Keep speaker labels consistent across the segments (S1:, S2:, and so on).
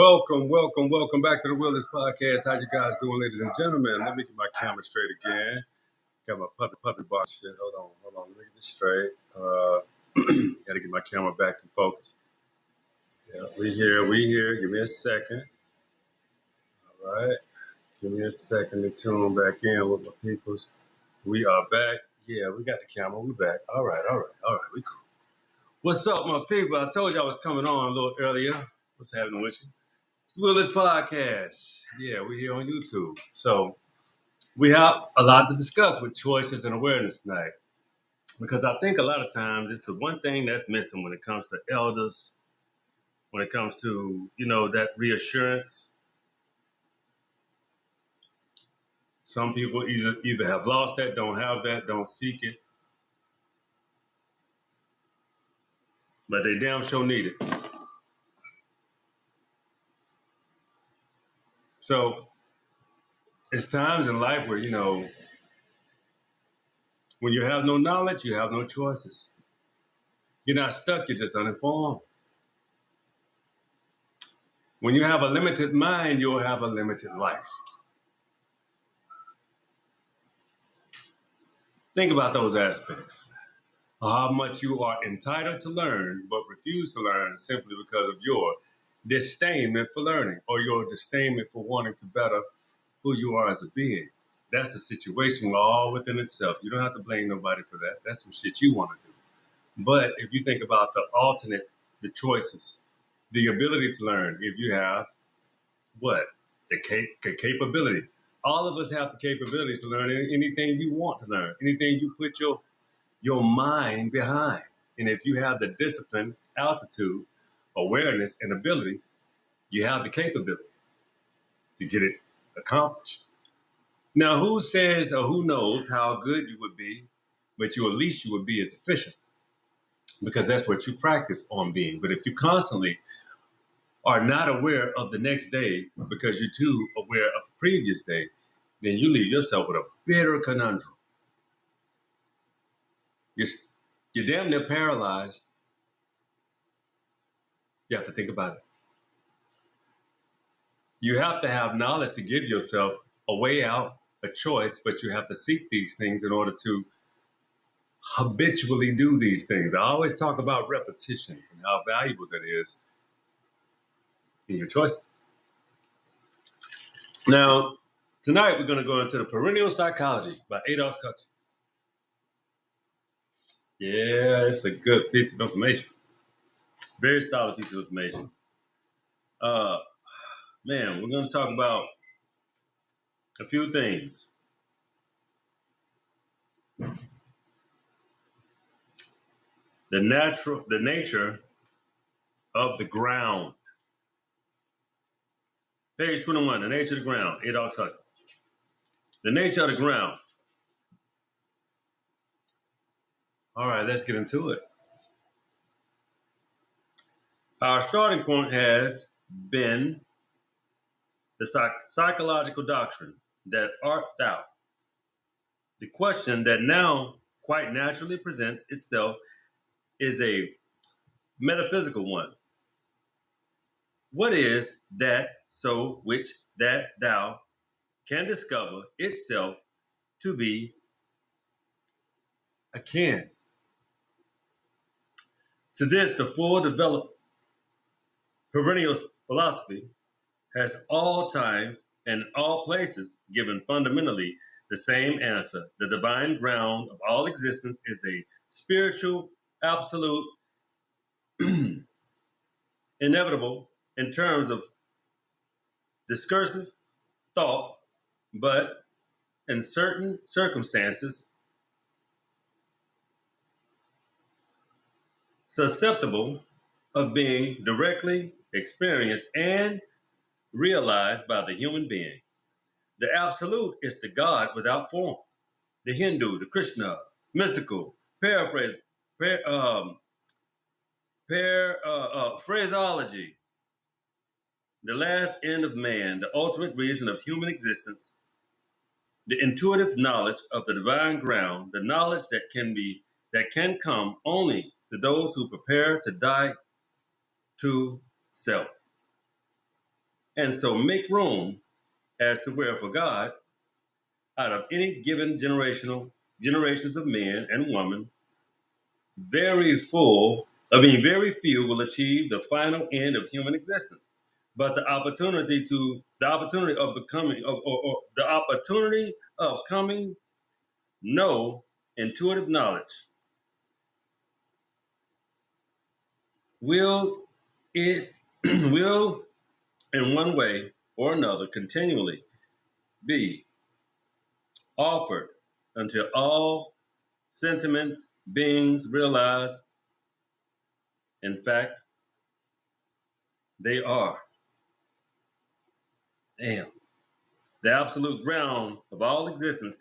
S1: Welcome back to the Wilderness Podcast. How you guys doing, ladies and gentlemen? Let me get my camera straight again. Got my puppy bar shit. Hold on. Let me get this straight. Got to get my camera back in focus. Yeah, we here. Give me a second. All right. Give me a second to tune back in with my peoples. We are back. Yeah, we got the camera. We back. All right. We cool. What's up, my people? I told you I was coming on a little earlier. What's happening with you? It's the Wilderness Podcast. Yeah, we're here on YouTube. So we have a lot to discuss with choices and awareness tonight. Because I think a lot of times it's the one thing that's missing when it comes to elders, when it comes to, that reassurance. Some people either have lost that, don't have that, don't seek it, but they damn sure need it. So it's times in life where, when you have no knowledge, you have no choices. You're not stuck, you're just uninformed. When you have a limited mind, you'll have a limited life. Think about those aspects. How much you are entitled to learn, but refuse to learn simply because of your disdainment for learning or your disdainment for wanting to better who you are as a being. That's a situation all within itself. You don't have to blame nobody for that. That's some shit you want to do. But if you think about the choices, the ability to learn, if you have what? The capability. All of us have the capabilities to learn anything you want to learn, anything you put your mind behind. And if you have the discipline, altitude, awareness, and ability, you have the capability to get it accomplished. Now, who says or who knows how good you would be, but at least you would be as efficient? Because that's what you practice on being. But if you constantly are not aware of the next day because you're too aware of the previous day, then you leave yourself with a bitter conundrum. You're damn near paralyzed. You have to think about it. You have to have knowledge to give yourself a way out, a choice, but you have to seek these things in order to habitually do these things. I always talk about repetition and how valuable that is in your choices. Now, tonight we're going to go into the perennial psychology by Adolf Huxley. Yeah, it's a good piece of information. Very solid piece of information. Man, we're going to talk about a few things. The nature of the ground. Page 21, the nature of the ground, Adolf Huxley. The nature of the ground. All right, let's get into it. Our starting point has been the psychological doctrine that art thou. The question that now quite naturally presents itself is a metaphysical one. What is that so which that thou can discover itself to be akin? To this, the full developed perennial philosophy has all times and all places given fundamentally the same answer. The divine ground of all existence is a spiritual, absolute, inevitable in terms of discursive thought, but in certain circumstances, susceptible of being directly experienced and realized by the human being. The absolute is the God without form. The Hindu, the Krishna, mystical, phraseology, the last end of man, the ultimate reason of human existence, the intuitive knowledge of the divine ground, the knowledge that can come only to those who prepare to die to self. And so make room as to where for God, out of any given generations of men and women, very few will achieve the final end of human existence. But the opportunity of becoming, or the opportunity of coming, know intuitive knowledge, will it will in one way or another continually be offered until all sentiments, beings realize, in fact, they are. Damn. The absolute ground of all existence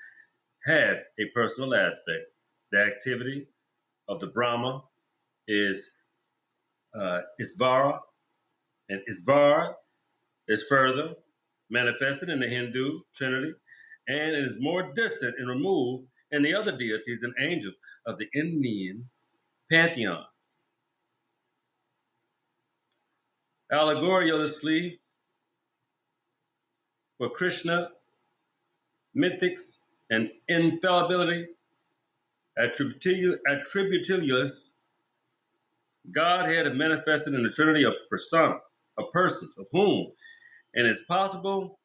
S1: has a personal aspect. The activity of the Brahma is Isvara, and Isvara is further manifested in the Hindu Trinity, and it is more distant and removed in the other deities and angels of the Indian pantheon. Allegoriously, for Krishna, mythics, and infallibility, attributilius, Godhead is manifested in the Trinity of persons, of whom it is possible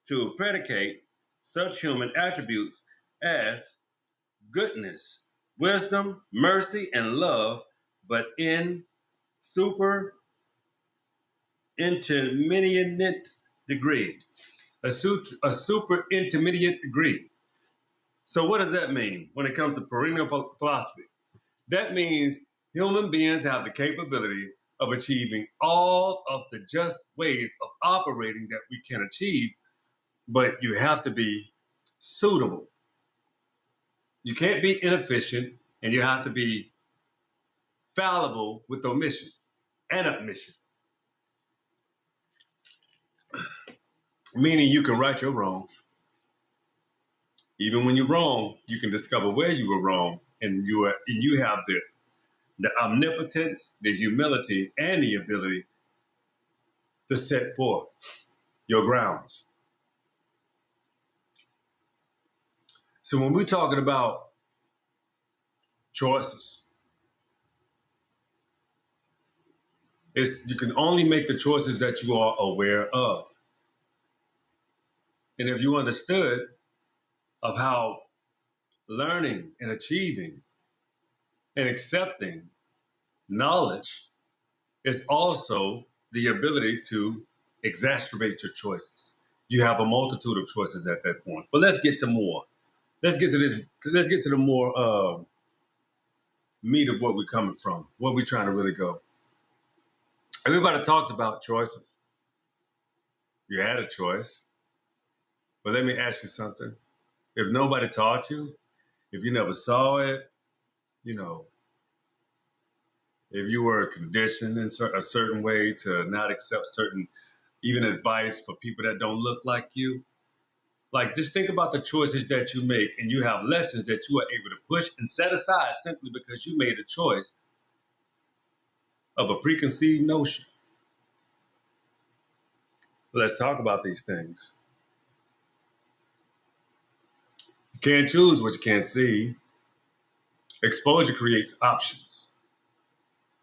S1: to predicate such human attributes as goodness, wisdom, mercy, and love, but in super intermediate degree. A super intermediate degree. So, what does that mean when it comes to perennial philosophy? That means human beings have the capability of achieving all of the just ways of operating that we can achieve, but you have to be suitable. You can't be inefficient, and you have to be fallible with omission and admission, meaning you can right your wrongs. Even when you're wrong, you can discover where you were wrong, and you have the omnipotence, the humility, and the ability to set forth your grounds. So when we're talking about choices, you can only make the choices that you are aware of. And if you understood of how learning and achieving and accepting knowledge is also the ability to exacerbate your choices. You have a multitude of choices at that point. But let's get to more. Let's get to this. Let's get to the more meat of what we're coming from, where we're trying to really go. Everybody talks about choices. You had a choice. But let me ask you something. If nobody taught you, if you never saw it, you know, if you were conditioned in a certain way to not accept certain, even advice for people that don't look like you, like just think about the choices that you make, and you have lessons that you are able to push and set aside simply because you made a choice of a preconceived notion. Let's talk about these things. You can't choose what you can't see. Exposure creates options.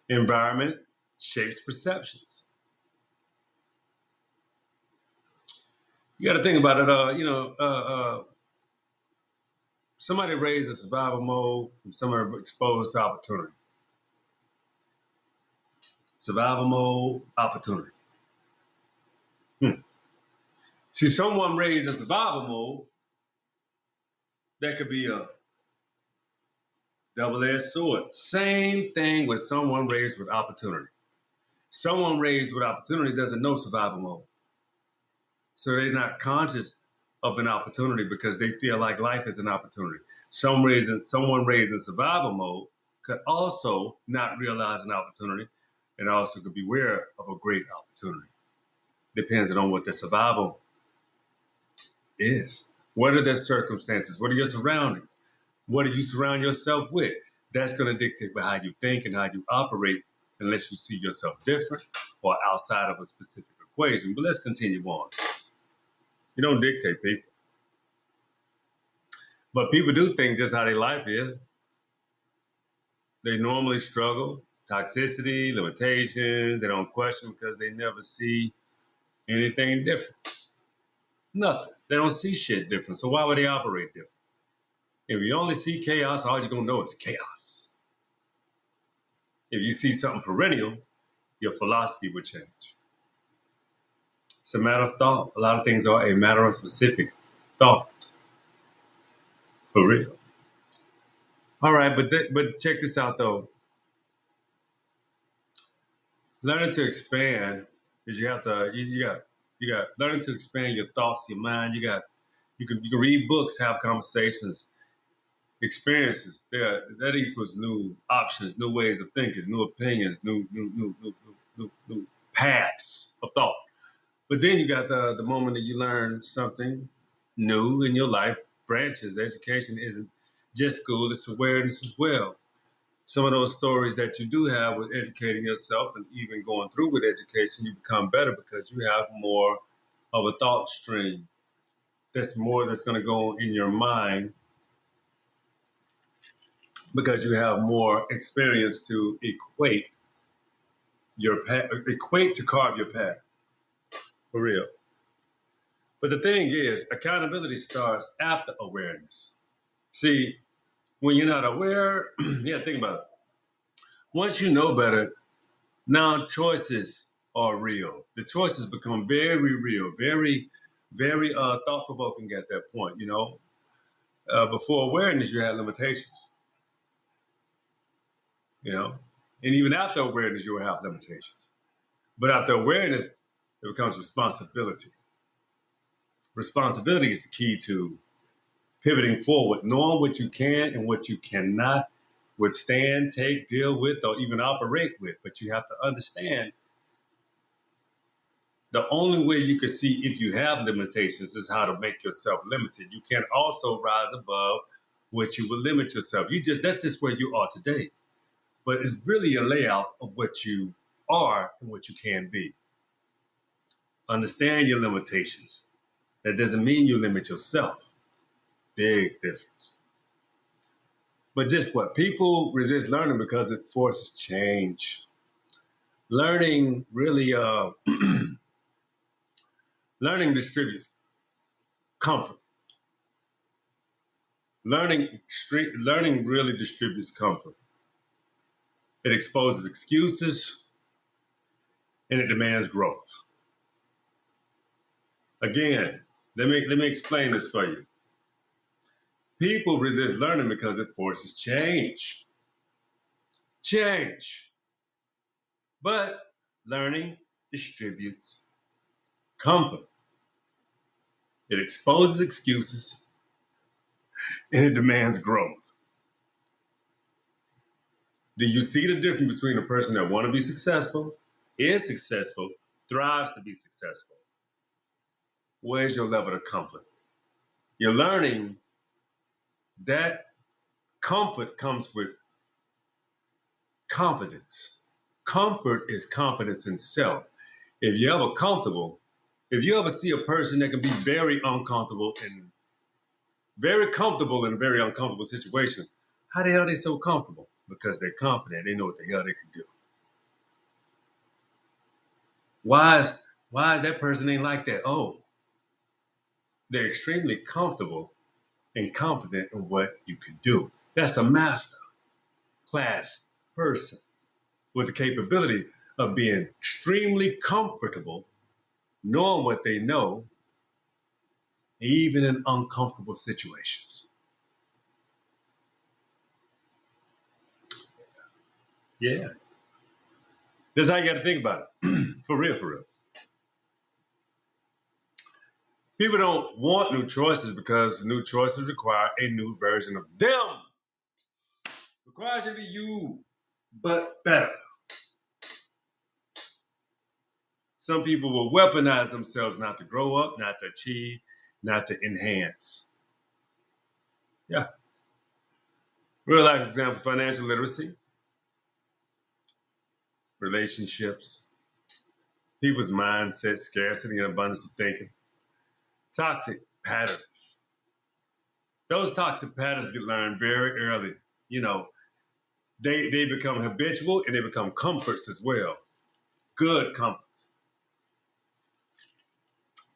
S1: Environment shapes perceptions. You got to think about it. Somebody raised in survival mode, and somebody exposed to opportunity. Survival mode, opportunity. See, someone raised in survival mode, that could be a double-edged sword. Same thing with someone raised with opportunity. Someone raised with opportunity doesn't know survival mode. So they're not conscious of an opportunity because they feel like life is an opportunity. Someone raised in survival mode could also not realize an opportunity and also could be aware of a great opportunity. Depends on what the survival is. What are the circumstances? What are your surroundings? What do you surround yourself with? That's going to dictate how you think and how you operate unless you see yourself different or outside of a specific equation. But let's continue on. You don't dictate people. But people do think just how their life is. They normally struggle, toxicity, limitations. They don't question because they never see anything different. Nothing. They don't see shit different. So why would they operate different? If you only see chaos, all you're going to know is chaos. If you see something perennial, your philosophy would change. It's a matter of thought. A lot of things are a matter of specific thought. For real. All right, but check this out though. Learning to expand is you got learning to expand your thoughts, your mind. You can read books, have conversations, experiences. That equals new options, new ways of thinking, new opinions, new paths of thought. But then you got the moment that you learn something new in your life, branches. Education isn't just school, it's awareness as well. Some of those stories that you do have with educating yourself and even going through with education, you become better because you have more of a thought stream. That's going to go in your mind because you have more experience to equate to carve your path for real. But the thing is, accountability starts after awareness. See, when you're not aware, yeah, think about it. Once you know better, now choices are real. The choices become very real, very thought provoking at that point. Before awareness, you had limitations. You know, and even after awareness, you will have limitations. But after awareness, it becomes responsibility. Responsibility is the key to pivoting forward, knowing what you can and what you cannot withstand, take, deal with, or even operate with. But you have to understand the only way you can see if you have limitations is how to make yourself limited. You can also rise above what you will limit yourself. That's just where you are today. But it's really a layout of what you are and what you can be. Understand your limitations. That doesn't mean you limit yourself. Big difference. But just what? People resist learning because it forces change. Learning really, learning distributes comfort. Learning really distributes comfort. It exposes excuses and it demands growth. Again, let me explain this for you. People resist learning because it forces change. Change. But learning distributes comfort. It exposes excuses and it demands growth. Do you see the difference between a person that want to be successful, is successful, thrives to be successful? Where's your level of comfort? You're learning that comfort comes with confidence. Comfort is confidence in self. If you're ever comfortable, if you ever see a person that can be very comfortable in very uncomfortable situations, how the hell are they so comfortable? Because they're confident. They know what the hell they can do. Why is that person ain't like that? Oh, they're extremely comfortable and confident in what you can do. That's a master class person with the capability of being extremely comfortable, knowing what they know, even in uncomfortable situations. Yeah. That's how you got to think about it. For real, for real. People don't want new choices because new choices require a new version of them. Requires you to be you, but better. Some people will weaponize themselves not to grow up, not to achieve, not to enhance. Yeah. Real life example: financial literacy, relationships, people's mindset, scarcity, and abundance of thinking. Toxic patterns. Those toxic patterns get learned very early. You know, they become habitual and they become comforts as well. Good comforts.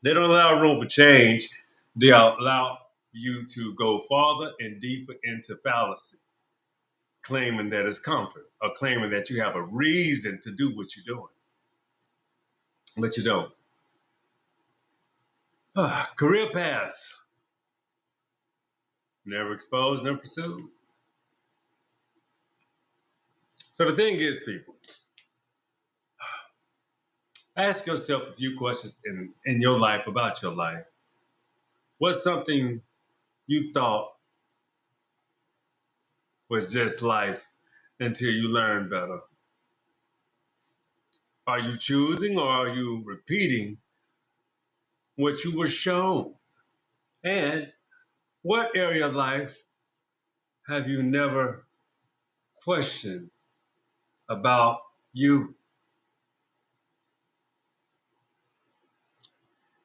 S1: They don't allow room for change. They allow you to go farther and deeper into fallacy, claiming that it's comfort or claiming that you have a reason to do what you're doing, but you don't. Career paths, never exposed, never pursued. So the thing is, people, ask yourself a few questions in your life about your life. What's something you thought was just life until you learned better? Are you choosing or are you repeating what you were shown? And what area of life have you never questioned about you?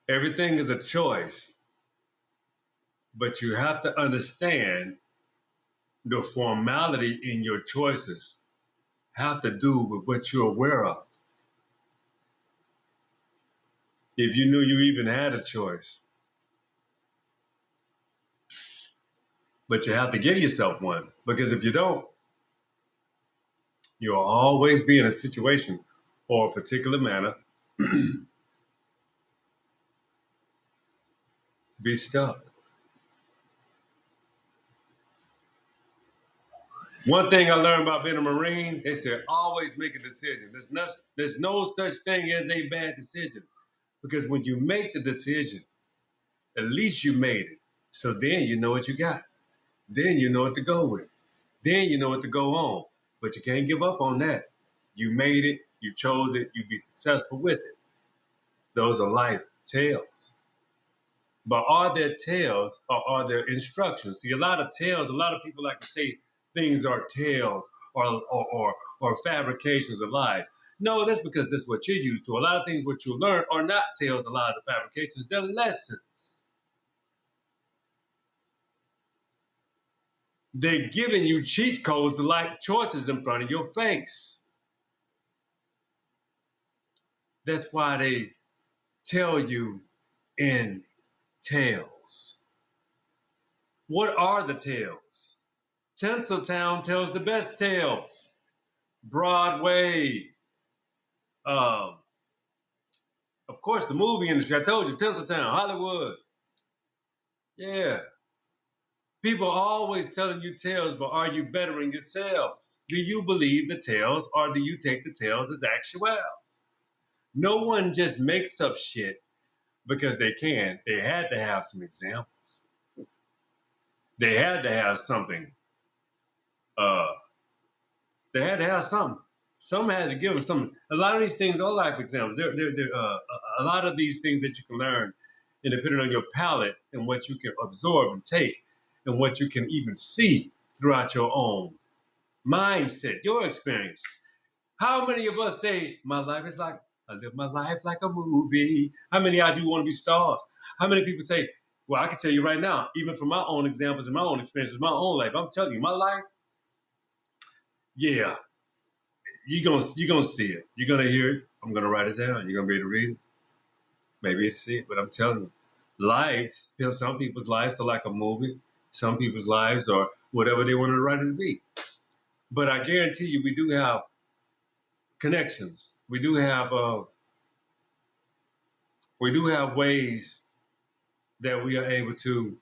S1: Everything is a choice, but you have to understand the formality in your choices have to do with what you're aware of. If you knew you even had a choice, but you have to give yourself one, because if you don't, you'll always be in a situation or a particular manner to be stuck. One thing I learned about being a Marine, they said always make a decision. There's no such thing as a bad decision. Because when you make the decision, at least you made it. So then you know what you got. Then you know what to go with. Then you know what to go on. But you can't give up on that. You made it, you chose it, you be successful with it. Those are life tales. But are there tales or are there instructions? See, a lot of tales, a lot of people like to say things are tales or fabrications of lies. No, that's because that's what you're used to. A lot of things what you learn are not tales, or lies, or fabrications. They're lessons. They're giving you cheat codes to like choices in front of your face. That's why they tell you in tales. What are the tales? Tinseltown tells the best tales. Broadway. Um, of course, the movie industry. I told you, Tinseltown, Hollywood. Yeah. People are always telling you tales, but are you bettering yourselves? Do you believe the tales or do you take the tales as actuals? No one just makes up shit because they can. They had to have some examples. They had to have something. Uh, they had to have something. Some had to give them something. A lot of these things are life examples. A lot of these things that you can learn, and depending on your palate and what you can absorb and take, and what you can even see throughout your own mindset, your experience. How many of us say, my life is like, I live my life like a movie? How many of you want to be stars? How many people say, well, I can tell you right now, even from my own examples and my own experiences, my own life, I'm telling you, my life, yeah, you're gonna see it. You're gonna hear it. I'm gonna write it down. You're gonna be able to read it. Maybe it's it, but I'm telling you, lives, some people's lives are like a movie. Some people's lives are whatever they want to write it to be. But I guarantee you, we do have connections. We do have ways that we are able to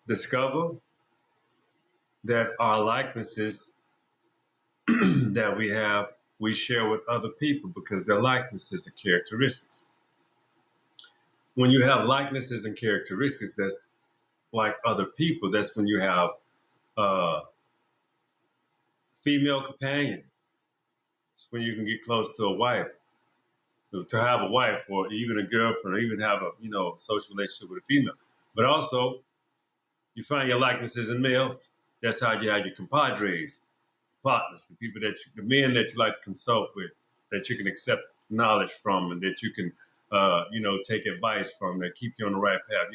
S1: discover that our likenesses that we share with other people because their likenesses and characteristics. When you have likenesses and characteristics that's like other people, that's when you have a female companion. It's when you can get close to a wife, to have a wife or even a girlfriend or even have a social relationship with a female. But also you find your likenesses in males. That's how you have your compadres. partners, the people the men that you like to consult with, that you can accept knowledge from, and that you can, take advice from, that keep you on the right path.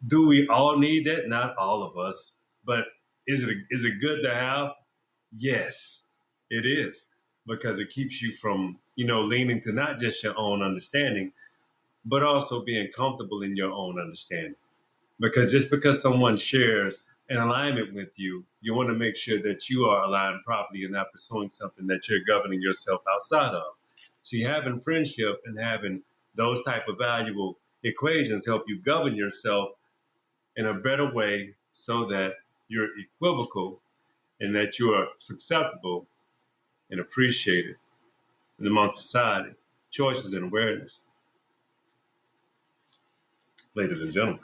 S1: Do we all need that? Not all of us, but is it good to have? Yes, it is, because it keeps you from leaning to not just your own understanding, but also being comfortable in your own understanding. Because just because someone shares an alignment with you, you want to make sure that you are aligned properly and not pursuing something that you're governing yourself outside of. See, having friendship and having those type of valuable equations help you govern yourself in a better way so that you're equivocal and that you are susceptible and appreciated in amongst society. Choices and awareness. Ladies and gentlemen,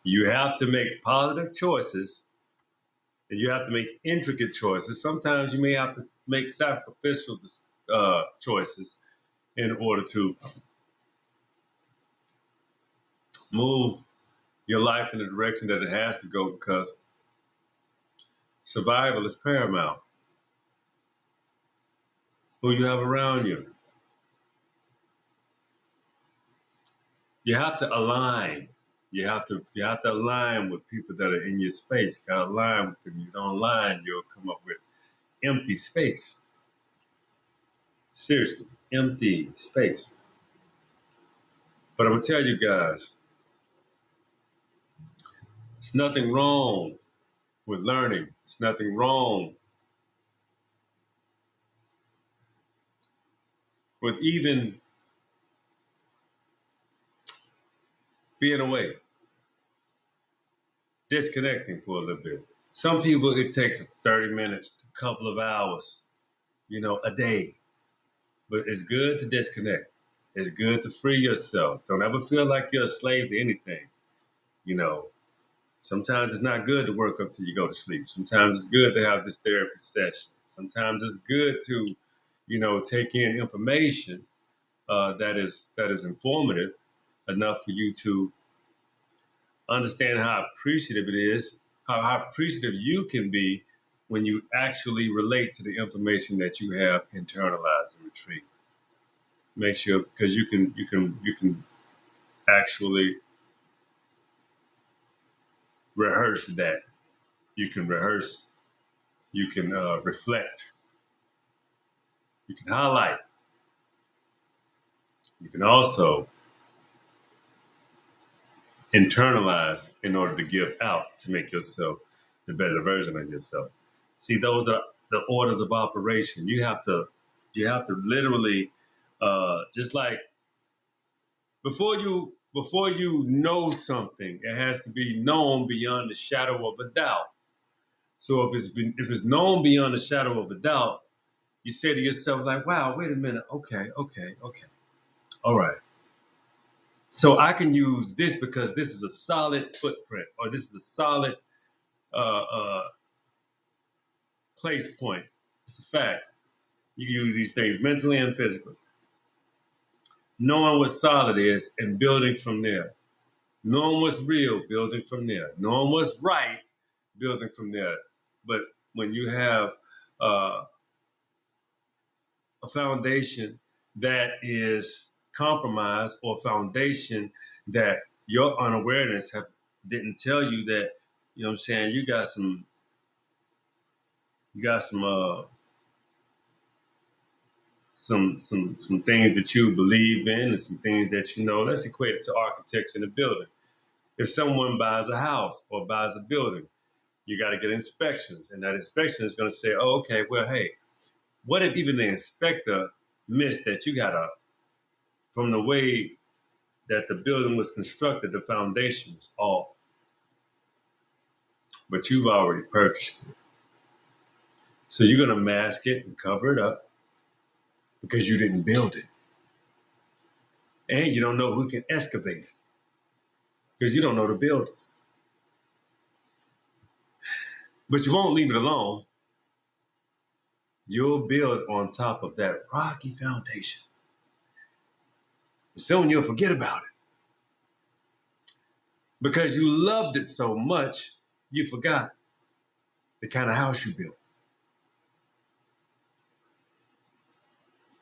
S1: you have to make positive choices and you have to make intricate choices. Sometimes you may have to make sacrificial choices in order to move your life in the direction that it has to go, because survival is paramount. Who you have around you. You have to align. You have to align with people that are in your space. You gotta align with them. You don't align, you'll come up with empty space. Seriously, empty space. But I'm gonna tell you guys, it's nothing wrong with learning. It's nothing wrong with even being away, disconnecting for a little bit. Some people, it takes 30 minutes, a couple of hours, a day. But it's good to disconnect. It's good to free yourself. Don't ever feel like you're a slave to anything. You know, Sometimes it's not good to work up till you go to sleep. Sometimes it's good to have this therapy session. Sometimes it's good to, take in information that is informative enough for you to understand how appreciative it is, how appreciative you can be when you actually relate to the information that you have internalized and retrieved. Make sure, because you can actually rehearse that. You can rehearse. You can reflect. You can highlight. You can also internalize in order to give out to make yourself the better version of yourself. See, those are the orders of operation. You have to literally, just like before you know something, it has to be known beyond the shadow of a doubt. So if it's known beyond the shadow of a doubt, you say to yourself like, "Wow, wait a minute, okay, okay, okay, all right." So I can use this because this is a solid footprint, or this is a solid uh, place point. It's a fact. You can use these things mentally and physically. Knowing what solid is and building from there. Knowing what's real, building from there. Knowing what's right, building from there. But when you have uh, a foundation that is compromised, or a foundation that your unawareness didn't tell you that, what I'm saying, you got some things that you believe in, and some things that let's equate it to architecture in a building. If someone buys a house or buys a building, you got to get inspections, and that inspection is going to say, oh, okay, well, hey, what if even the inspector missed that you got from the way that the building was constructed, the foundation was off, but you've already purchased it. So you're going to mask it and cover it up because you didn't build it. And you don't know who can excavate it because you don't know the builders. But you won't leave it alone. You'll build on top of that rocky foundation. Soon you'll forget about it because you loved it so much, you forgot. the kind of house you built.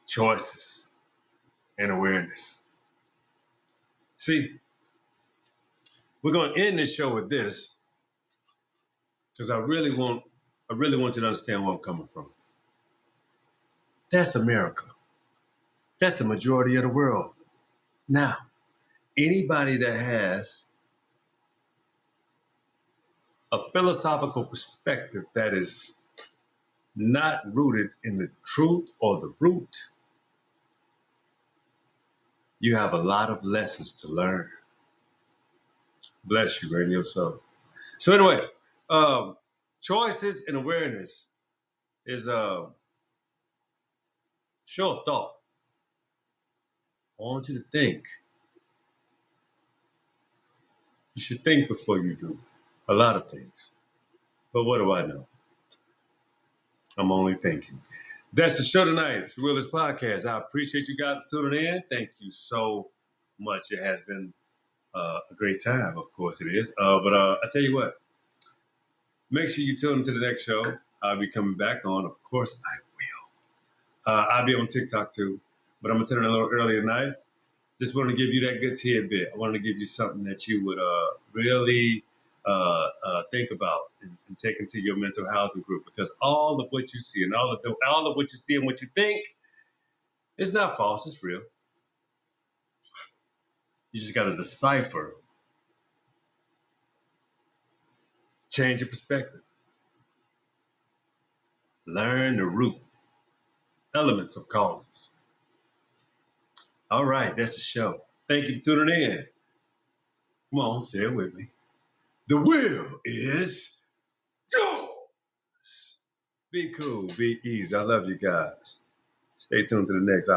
S1: Choices and awareness. See, we're going to end this show with this because I really want you to understand where I'm coming from. That's America. That's the majority of the world. Now, anybody that has a philosophical perspective that is not rooted in the truth or the root, you have a lot of lessons to learn. Bless you, radio soul. So anyway, choices and awareness is a show of thought. I want you to think. You should think before you do a lot of things. But what do I know? I'm only thinking. That's the show tonight. It's the Willis Podcast. I appreciate you guys for tuning in. Thank you so much. It has been a great time. Of course it is. But I tell you what, make sure you tune into the next show. I'll be coming back on. Of course I will. I'll be on TikTok too, but I'm going to turn it a little earlier tonight. Just wanted to give you that good tidbit. I wanted to give you something that you would really think about and take into your mental housing group, because all of what you see and all of what you see and what you think is not false. It's real. You just got to decipher, change your perspective, learn the root elements of causes. All right, that's the show. Thank you for tuning in. Come on, say it with me. The will is go. Be cool, be easy. I love you guys. Stay tuned to the next.